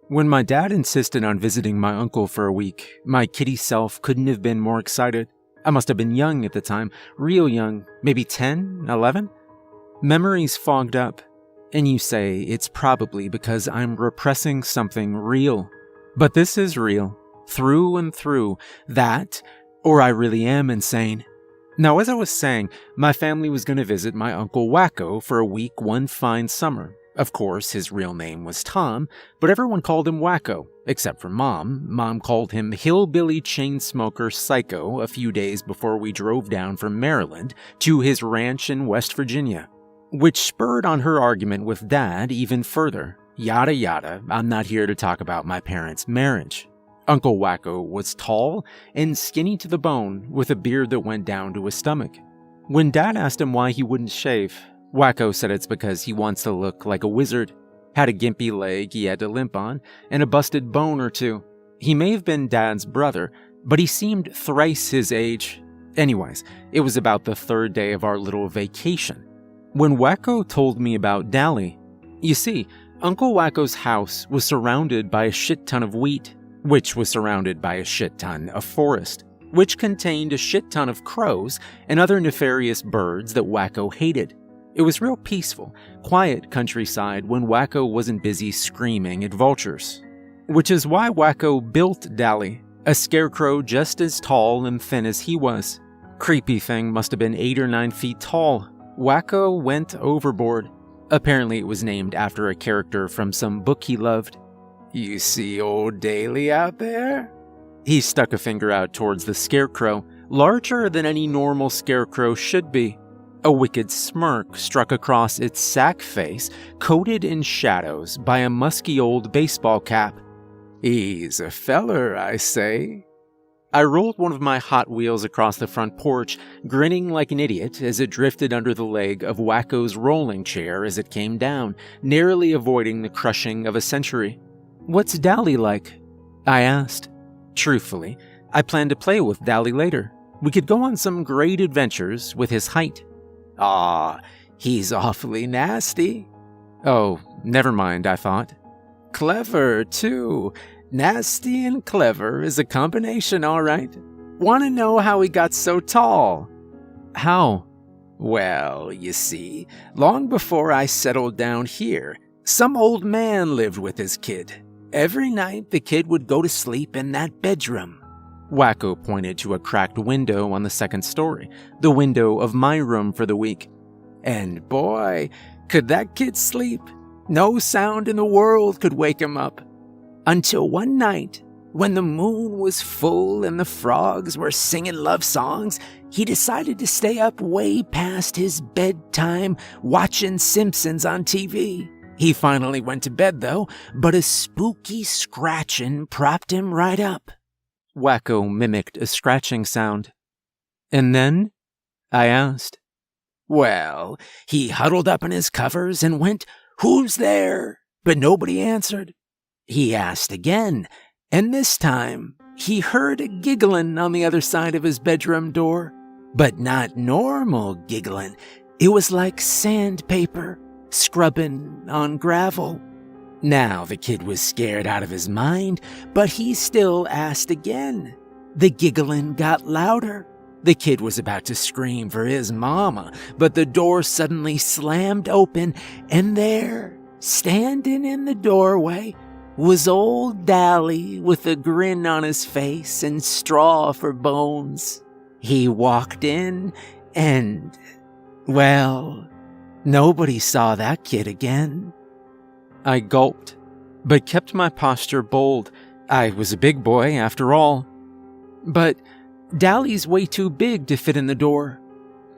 When my dad insisted on visiting my uncle for a week, my kiddie self couldn't have been more excited. I must have been young at the time, real young, maybe 10, 11? Memories fogged up, and you say it's probably because I'm repressing something real. But this is real, through and through, that, or I really am insane. Now, as I was saying, my family was going to visit my Uncle Wacko for a week one fine summer. Of course, his real name was Tom, but everyone called him Wacko, except for Mom. Mom called him Hillbilly Chainsmoker Psycho a few days before we drove down from Maryland to his ranch in West Virginia, which spurred on her argument with Dad even further. Yada yada, I'm not here to talk about my parents' marriage. Uncle Wacko was tall and skinny to the bone, with a beard that went down to his stomach. When Dad asked him why he wouldn't shave, Wacko said it's because he wants to look like a wizard. Had a gimpy leg he had to limp on, and a busted bone or two. He may have been Dad's brother, but he seemed thrice his age. Anyways, it was about the third day of our little vacation when Wacko told me about Dally. You see, Uncle Wacko's house was surrounded by a shit ton of wheat, which was surrounded by a shit ton of forest, which contained a shit ton of crows and other nefarious birds that Wacko hated. It was real peaceful, quiet countryside when Wacko wasn't busy screaming at vultures. Which is why Wacko built Dally, a scarecrow just as tall and thin as he was. Creepy thing must have been 8 or 9 feet tall. Wacko went overboard. Apparently it was named after a character from some book he loved. "You see old Daly out there?" He stuck a finger out towards the scarecrow, larger than any normal scarecrow should be. A wicked smirk struck across its sack face, coated in shadows by a musky old baseball cap. "He's a feller, I say." I rolled one of my Hot Wheels across the front porch, grinning like an idiot as it drifted under the leg of Wacko's rolling chair as it came down, narrowly avoiding the crushing of a century. "What's Dally like?" I asked. Truthfully, I planned to play with Dally later. We could go on some great adventures with his height. "Aw, he's awfully nasty." Oh, never mind, I thought. "Clever, too. Nasty and clever is a combination, all right. Want to know how he got so tall?" "How?" "Well, you see, long before I settled down here, some old man lived with his kid. Every night the kid would go to sleep in that bedroom." Wacko pointed to a cracked window on the second story, the window of my room for the week. "And boy, could that kid sleep. No sound in the world could wake him up. Until one night, when the moon was full and the frogs were singing love songs, he decided to stay up way past his bedtime watching Simpsons on TV. He finally went to bed, though, but a spooky scratching propped him right up." Wacko mimicked a scratching sound. "And then?" I asked. "Well, he huddled up in his covers and went, 'Who's there?' But nobody answered. He asked again, and this time he heard a giggling on the other side of his bedroom door. But not normal giggling. It was like sandpaper scrubbing on gravel. Now the kid was scared out of his mind, but he still asked again. The giggling got louder. The kid was about to scream for his mama, but the door suddenly slammed open, and there, standing in the doorway, was old Dally with a grin on his face and straw for bones. He walked in and, well, nobody saw that kid again." I gulped, but kept my posture bold. I was a big boy, after all. "But Dally's way too big to fit in the door."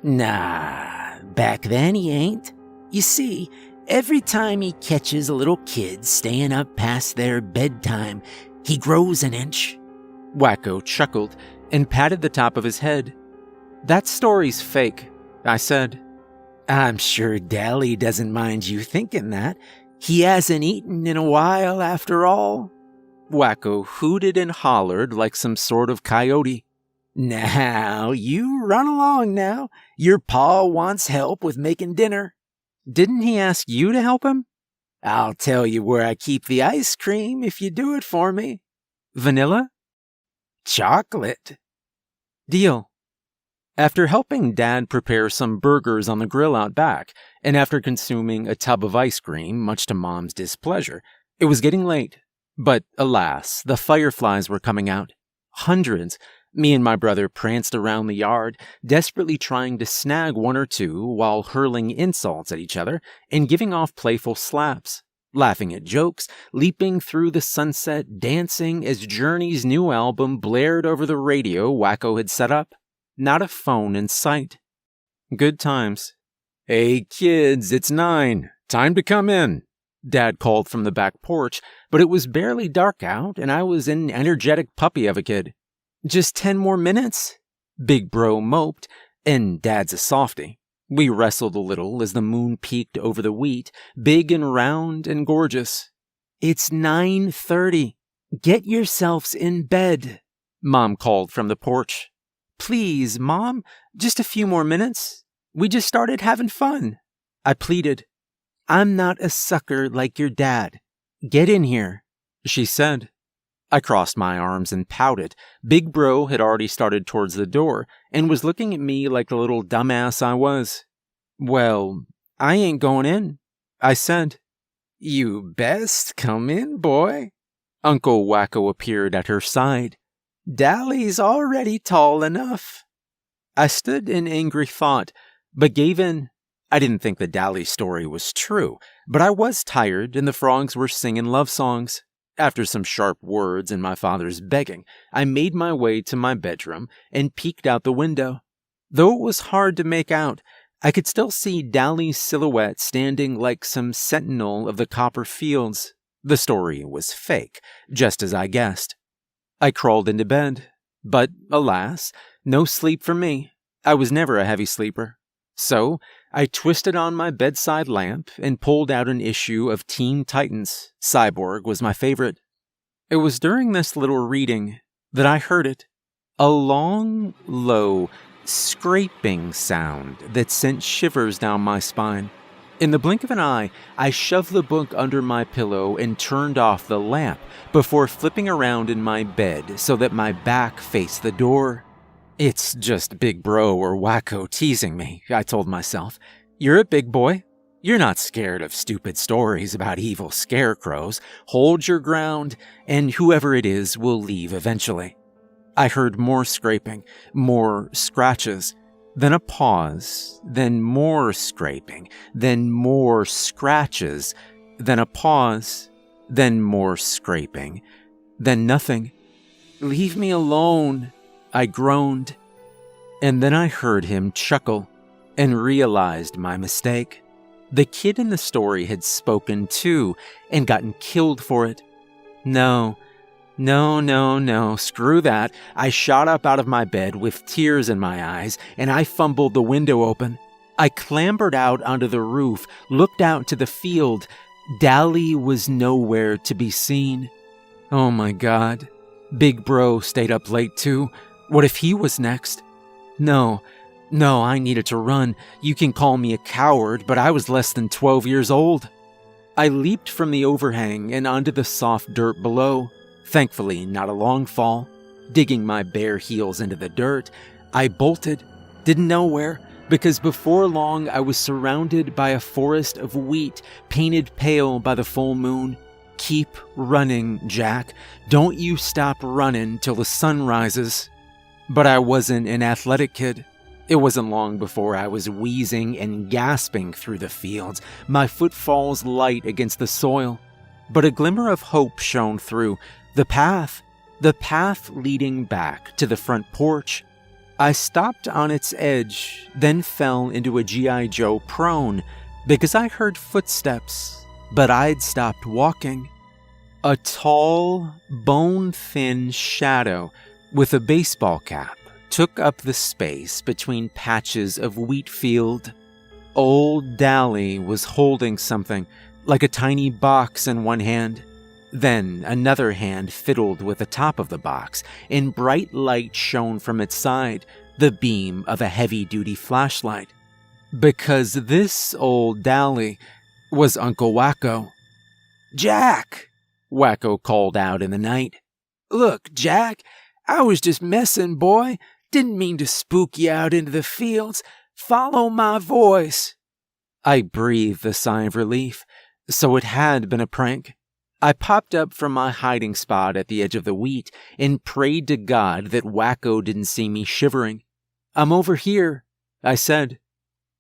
"Nah, back then he ain't. You see, every time he catches a little kid staying up past their bedtime, he grows an inch." Wacko chuckled and patted the top of his head. "That story's fake," I said. "I'm sure Dally doesn't mind you thinking that. He hasn't eaten in a while, after all." Wacko hooted and hollered like some sort of coyote. "Now, you run along now. Your pa wants help with making dinner." "Didn't he ask you to help him?" I'll tell you where I keep the ice cream if you do it for me. Vanilla? Chocolate. Deal. After helping Dad prepare some burgers on the grill out back, and after consuming a tub of ice cream, much to Mom's displeasure, it was getting late. But alas, the fireflies were coming out. Hundreds. Me and my brother pranced around the yard, desperately trying to snag one or two while hurling insults at each other and giving off playful slaps, laughing at jokes, leaping through the sunset, dancing as Journey's new album blared over the radio Wacko had set up. Not a phone in sight. Good times. Hey kids, it's 9. Time to come in. Dad called from the back porch, but it was barely dark out and I was an energetic puppy of a kid. Just 10 more minutes? Big Bro moped, and Dad's a softy. We wrestled a little as the moon peeked over the wheat, big and round and gorgeous. It's 9:30. Get yourselves in bed, Mom called from the porch. Please, Mom, just a few more minutes. We just started having fun, I pleaded. I'm not a sucker like your dad. Get in here, she said. I crossed my arms and pouted. Big Bro had already started towards the door and was looking at me like the little dumbass I was. Well, I ain't going in, I said. You best come in, boy. Uncle Wacko appeared at her side. Dally's already tall enough. I stood in angry thought, but gave in. I didn't think the Dally story was true, but I was tired and the frogs were singing love songs. After some sharp words and my father's begging, I made my way to my bedroom and peeked out the window. Though it was hard to make out, I could still see Dally's silhouette standing like some sentinel of the copper fields. The story was fake, just as I guessed. I crawled into bed, but alas, no sleep for me. I was never a heavy sleeper. So I twisted on my bedside lamp and pulled out an issue of Teen Titans. Cyborg was my favorite. It was during this little reading that I heard it. A long, low, scraping sound that sent shivers down my spine. In the blink of an eye, I shoved the book under my pillow and turned off the lamp before flipping around in my bed so that my back faced the door. It's just Big Bro or Wacko teasing me, I told myself. You're a big boy. You're not scared of stupid stories about evil scarecrows. Hold your ground, and whoever it is will leave eventually. I heard more scraping, more scratches, then a pause, then more scraping, then more scratches, then a pause, then more scraping, then nothing. Leave me alone, I groaned. And then I heard him chuckle and realized my mistake. The kid in the story had spoken too and gotten killed for it. No, screw that. I shot up out of my bed with tears in my eyes and I fumbled the window open. I clambered out onto the roof, looked out to the field. Dally was nowhere to be seen. Oh my God. Big Bro stayed up late too. What if he was next? No, I needed to run. You can call me a coward, but I was less than 12 years old. I leaped from the overhang and onto the soft dirt below. Thankfully, not a long fall. Digging my bare heels into the dirt, I bolted. Didn't know where, because before long I was surrounded by a forest of wheat, painted pale by the full moon. Keep running, Jack. Don't you stop running till the sun rises. But I wasn't an athletic kid. It wasn't long before I was wheezing and gasping through the fields, my footfalls light against the soil. But a glimmer of hope shone through. The path leading back to the front porch. I stopped on its edge, then fell into a G.I. Joe prone because I heard footsteps, but I'd stopped walking. A tall, bone-thin shadow with a baseball cap took up the space between patches of wheat field. Old Dally was holding something, like a tiny box in one hand. Then another hand fiddled with the top of the box, and bright light shone from its side, the beam of a heavy-duty flashlight. Because this old Dally was Uncle Wacko. "Jack!" Wacko called out in the night. "Look, Jack, I was just messing, boy. Didn't mean to spook you out into the fields. Follow my voice." I breathed a sigh of relief. So it had been a prank. I popped up from my hiding spot at the edge of the wheat and prayed to God that Wacko didn't see me shivering. "I'm over here," I said.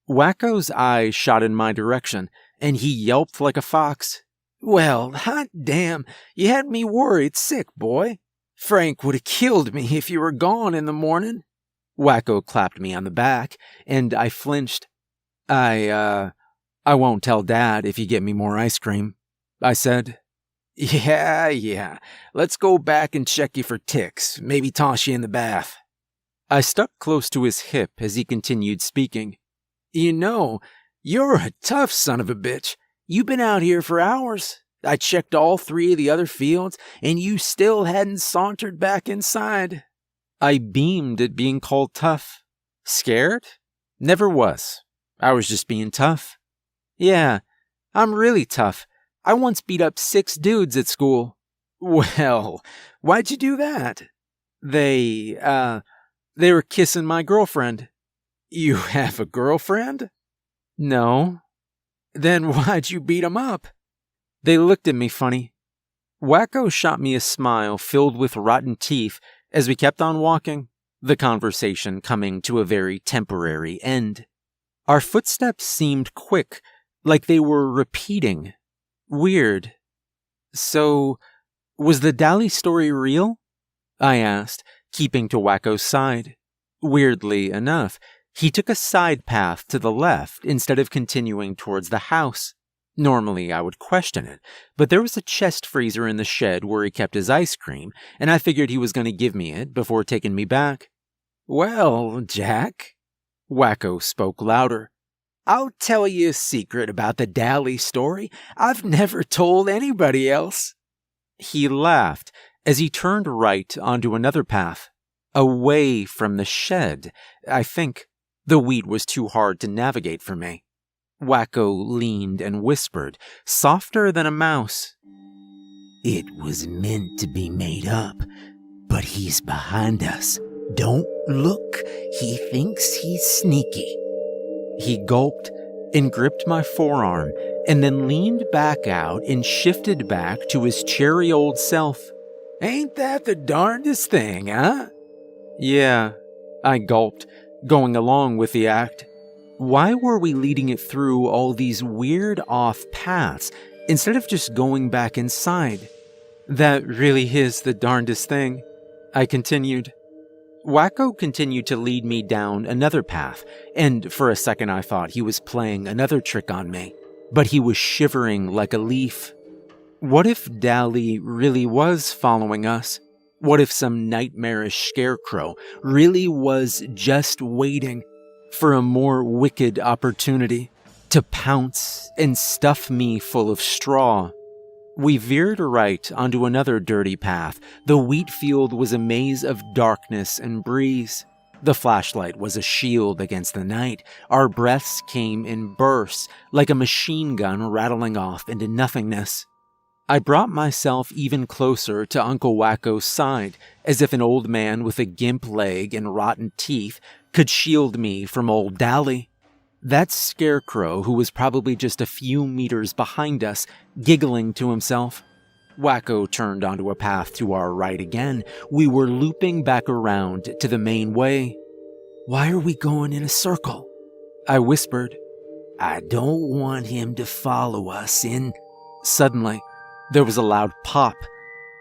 Wacko's eyes shot in my direction, and he yelped like a fox. "Well, hot damn, you had me worried sick, boy. Frank would have killed me if you were gone in the morning." Wacko clapped me on the back, and I flinched. I won't tell Dad if you get me more ice cream," I said. Yeah. Let's go back and check you for ticks. Maybe toss you in the bath." I stuck close to his hip as he continued speaking. "You know, you're a tough son of a bitch. You've been out here for hours. I checked all 3 of the other fields, and you still hadn't sauntered back inside." I beamed at being called tough. Scared? Never was. I was just being tough. "Yeah, I'm really tough. I once beat up 6 dudes at school." "Well, why'd you do that?" They were kissing my girlfriend." "You have a girlfriend?" "No." "Then why'd you beat 'em up?" They looked at me funny. Wacko shot me a smile filled with rotten teeth as we kept on walking, the conversation coming to a very temporary end. Our footsteps seemed quick, like they were repeating. Weird. "So, was the Dally story real?" I asked, keeping to Wacko's side. Weirdly enough, he took a side path to the left instead of continuing towards the house. Normally, I would question it, but there was a chest freezer in the shed where he kept his ice cream, and I figured he was going to give me it before taking me back. "Well, Jack," Wacko spoke louder, "I'll tell you a secret about the Dally story I've never told anybody else." He laughed as he turned right onto another path, away from the shed, I think. The wheat was too hard to navigate for me. Wacko leaned and whispered, softer than a mouse. "It was meant to be made up, but he's behind us. Don't look, he thinks he's sneaky." He gulped and gripped my forearm and then leaned back out and shifted back to his cherry old self. "Ain't that the darndest thing, huh?" "Yeah," I gulped, going along with the act. Why were we leading it through all these weird off paths instead of just going back inside? "That really is the darndest thing," I continued. Wacko continued to lead me down another path, and for a second I thought he was playing another trick on me, but he was shivering like a leaf. What if Dally really was following us? What if some nightmarish scarecrow really was just waiting for a more wicked opportunity to pounce and stuff me full of straw? We veered right onto another dirty path. The wheat field was a maze of darkness and breeze. The flashlight was a shield against the night. Our breaths came in bursts, like a machine gun rattling off into nothingness. I brought myself even closer to Uncle Wacko's side, as if an old man with a gimp leg and rotten teeth could shield me from old Dally. That Scarecrow, who was probably just a few meters behind us, giggling to himself. Wacko turned onto a path to our right again. We were looping back around to the main way. "Why are we going in a circle?" I whispered. "I don't want him to follow us in." Suddenly, there was a loud pop,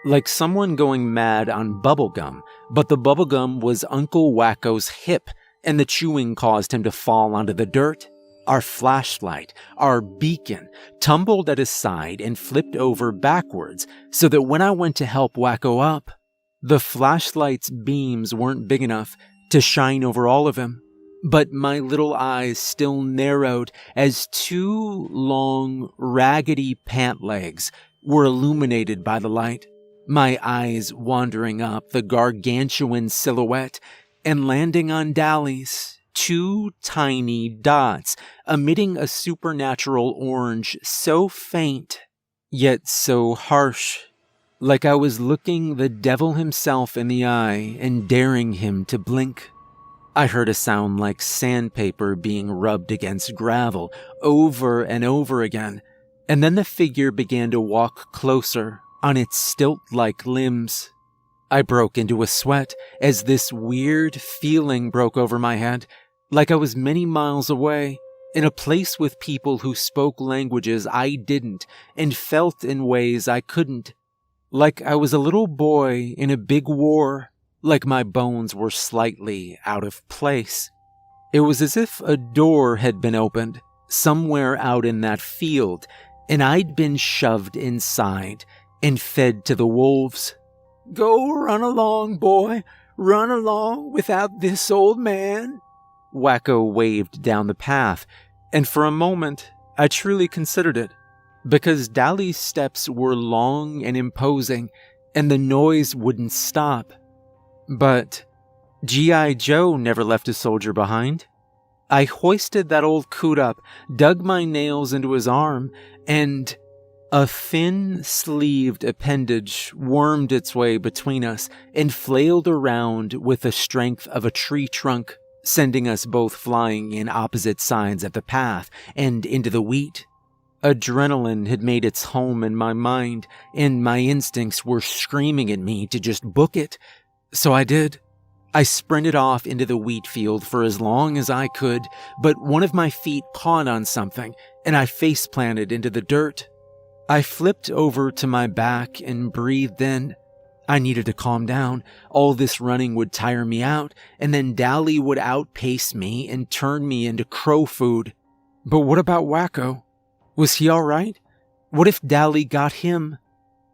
like someone going mad on bubblegum, but the bubblegum was Uncle Wacko's hip, and the chewing caused him to fall onto the dirt. Our flashlight, our beacon, tumbled at his side and flipped over backwards so that when I went to help Wacko up, the flashlight's beams weren't big enough to shine over all of him. But my little eyes still narrowed as 2 long, raggedy pant legs were illuminated by the light, my eyes wandering up the gargantuan silhouette and landing on Dally's, 2 tiny dots emitting a supernatural orange so faint yet so harsh, like I was looking the devil himself in the eye and daring him to blink. I heard a sound like sandpaper being rubbed against gravel over and over again, and then the figure began to walk closer on its stilt-like limbs. I broke into a sweat as this weird feeling broke over my head, like I was many miles away, in a place with people who spoke languages I didn't and felt in ways I couldn't. Like I was a little boy in a big war, like my bones were slightly out of place. It was as if a door had been opened somewhere out in that field, and I'd been shoved inside and fed to the wolves. "Go run along, boy, run along without this old man." Wacko waved down the path, and for a moment I truly considered it, because Dali's steps were long and imposing, and the noise wouldn't stop. But G.I. Joe never left a soldier behind. I hoisted that old coot up, dug my nails into his arm, and a thin-sleeved appendage wormed its way between us and flailed around with the strength of a tree trunk, sending us both flying in opposite sides of the path and into the wheat. Adrenaline had made its home in my mind, and my instincts were screaming at me to just book it. So I did. I sprinted off into the wheat field for as long as I could, but one of my feet caught on something, and I face-planted into the dirt. I flipped over to my back and breathed in. I needed to calm down. All this running would tire me out, and then Dali would outpace me and turn me into crow food. But what about Wacko? Was he all right? What if Dali got him?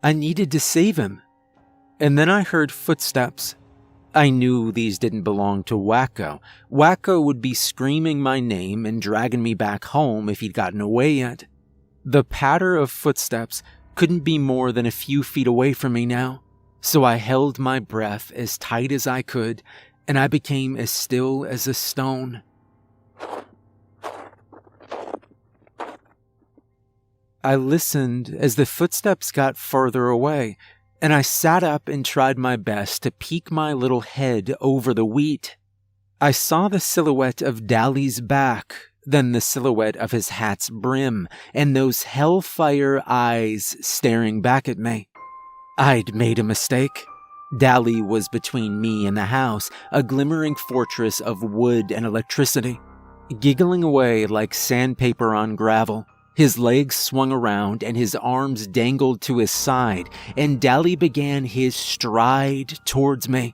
I needed to save him. And then I heard footsteps. I knew these didn't belong to Wacko. Wacko would be screaming my name and dragging me back home if he'd gotten away yet. The patter of footsteps couldn't be more than a few feet away from me now, so I held my breath as tight as I could, and I became as still as a stone. I listened as the footsteps got further away, and I sat up and tried my best to peek my little head over the wheat. I saw the silhouette of Dali's back, then the silhouette of his hat's brim, and those hellfire eyes staring back at me. I'd made a mistake. Dali was between me and the house, a glimmering fortress of wood and electricity. Giggling away like sandpaper on gravel, his legs swung around and his arms dangled to his side, and Dali began his stride towards me.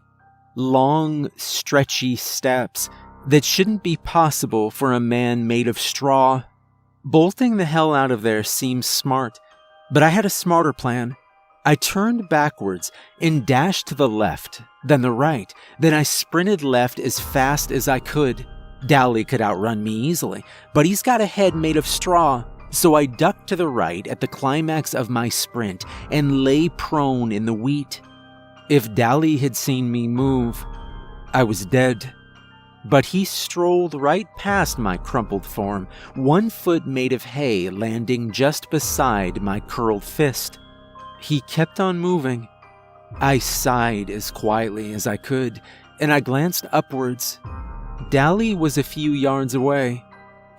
Long, stretchy steps that shouldn't be possible for a man made of straw. Bolting the hell out of there seemed smart, but I had a smarter plan. I turned backwards and dashed to the left, then the right, then I sprinted left as fast as I could. Dali could outrun me easily, but he's got a head made of straw. So I ducked to the right at the climax of my sprint and lay prone in the wheat. If Dali had seen me move, I was dead. But he strolled right past my crumpled form, one foot made of hay landing just beside my curled fist. He kept on moving. I sighed as quietly as I could, and I glanced upwards. Dali was a few yards away,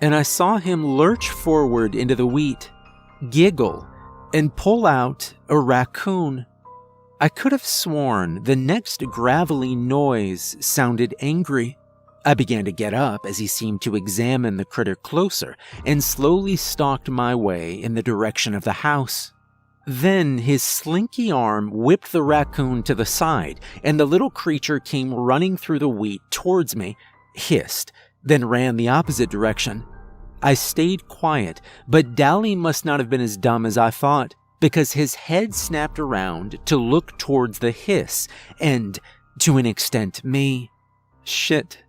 and I saw him lurch forward into the wheat, giggle, and pull out a raccoon. I could have sworn the next gravelly noise sounded angry. I began to get up as he seemed to examine the critter closer and slowly stalked my way in the direction of the house. Then his slinky arm whipped the raccoon to the side, and the little creature came running through the wheat towards me, hissed, then ran the opposite direction. I stayed quiet, but Dali must not have been as dumb as I thought, because his head snapped around to look towards the hiss, and, to an extent, me. Shit.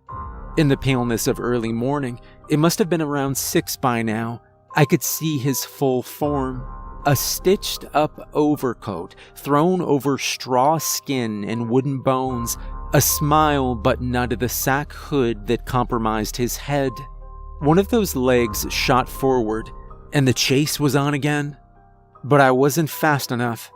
In the paleness of early morning, it must have been around 6 by now, I could see his full form. A stitched-up overcoat thrown over straw skin and wooden bones, a smile buttoned onto the sack hood that compromised his head. One of those legs shot forward, and the chase was on again. but I wasn't fast enough.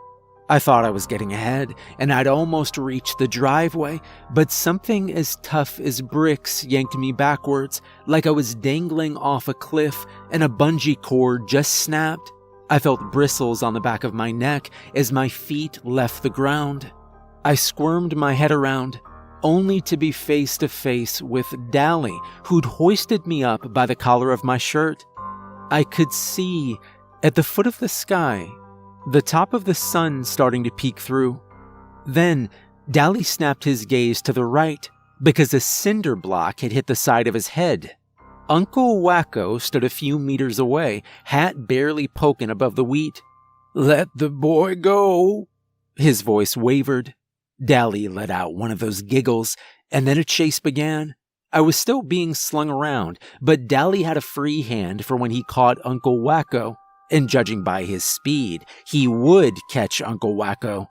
I thought I was getting ahead, and I'd almost reached the driveway, but something as tough as bricks yanked me backwards, like I was dangling off a cliff and a bungee cord just snapped. I felt bristles on the back of my neck as my feet left the ground. I squirmed my head around, only to be face to face with Dally, who'd hoisted me up by the collar of my shirt. I could see, at the foot of the sky, the top of the sun starting to peek through. Then, Dally snapped his gaze to the right, because a cinder block had hit the side of his head. Uncle Wacko stood a few meters away, hat barely poking above the wheat. "Let the boy go." His voice wavered. Dally let out one of those giggles, and then a chase began. I was still being slung around, but Dally had a free hand for when he caught Uncle Wacko, and judging by his speed, he would catch Uncle Wacko.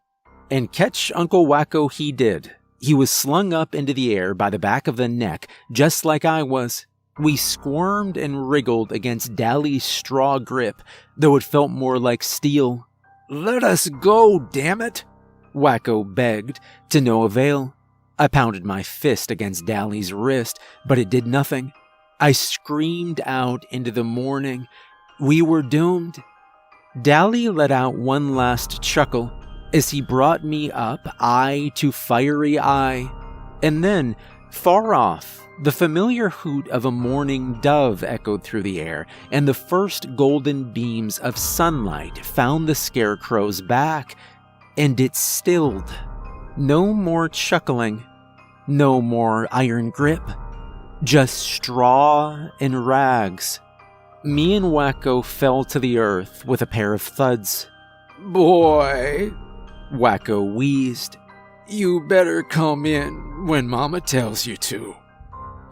And catch Uncle Wacko he did. He was slung up into the air by the back of the neck, just like I was. We squirmed and wriggled against Dally's straw grip, though it felt more like steel. "Let us go, damn it!" Wacko begged, to no avail. I pounded my fist against Dally's wrist, but it did nothing. I screamed out into the morning. We were doomed. Dally let out one last chuckle as he brought me up eye to fiery eye. And then, far off, the familiar hoot of a morning dove echoed through the air, and the first golden beams of sunlight found the Scarecrow's back, and it stilled. No more chuckling, no more iron grip, just straw and rags. Me and Wacko fell to the earth with a pair of thuds. "Boy," Wacko wheezed, "you better come in when Mama tells you to."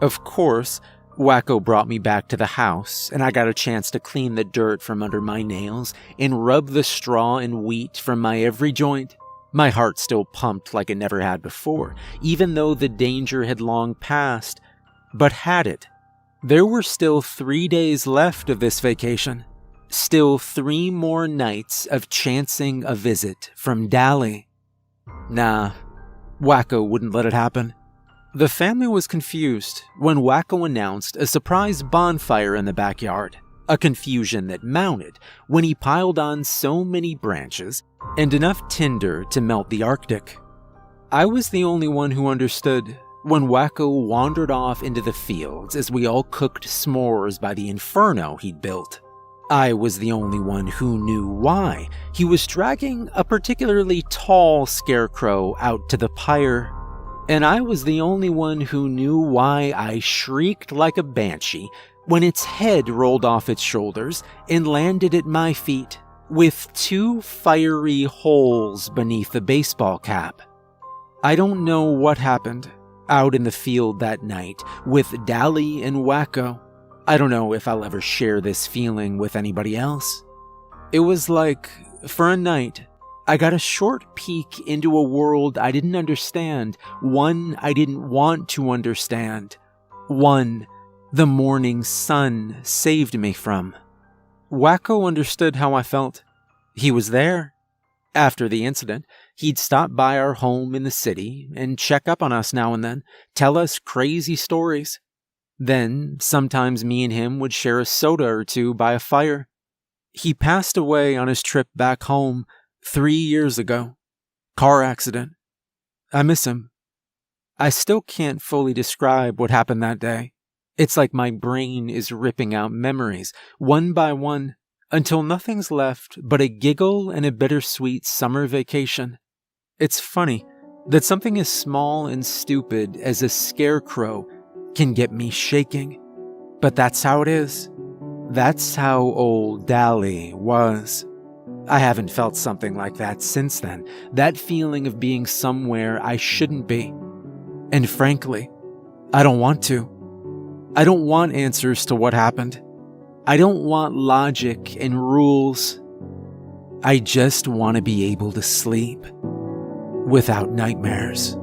Of course, Wacko brought me back to the house, and I got a chance to clean the dirt from under my nails and rub the straw and wheat from my every joint. My heart still pumped like it never had before, even though the danger had long passed. But had it? There were still 3 days left of this vacation. Still 3 more nights of chancing a visit from Dally. Nah, Wacko wouldn't let it happen. The family was confused when Wacko announced a surprise bonfire in the backyard, a confusion that mounted when he piled on so many branches and enough tinder to melt the Arctic. I was the only one who understood when Wacko wandered off into the fields as we all cooked s'mores by the inferno he'd built. I was the only one who knew why he was dragging a particularly tall Scarecrow out to the pyre. And I was the only one who knew why I shrieked like a banshee when its head rolled off its shoulders and landed at my feet, with 2 fiery holes beneath the baseball cap. I don't know what happened out in the field that night with Dally and Wacko. I don't know if I'll ever share this feeling with anybody else. It was like, for a night, I got a short peek into a world I didn't understand, one I didn't want to understand, one the morning sun saved me from. Wacko understood how I felt. He was there. After the incident, he'd stop by our home in the city and check up on us now and then, tell us crazy stories. Then, sometimes me and him would share a soda or two by a fire. He passed away on his trip back home 3 years ago. Car accident. I miss him. I still can't fully describe what happened that day. It's like my brain is ripping out memories, one by one, until nothing's left but a giggle and a bittersweet summer vacation. It's funny that something as small and stupid as a scarecrow can get me shaking. But that's how it is. That's how old Dally was. I haven't felt something like that since then, that feeling of being somewhere I shouldn't be. And frankly, I don't want to. I don't want answers to what happened. I don't want logic and rules. I just want to be able to sleep without nightmares.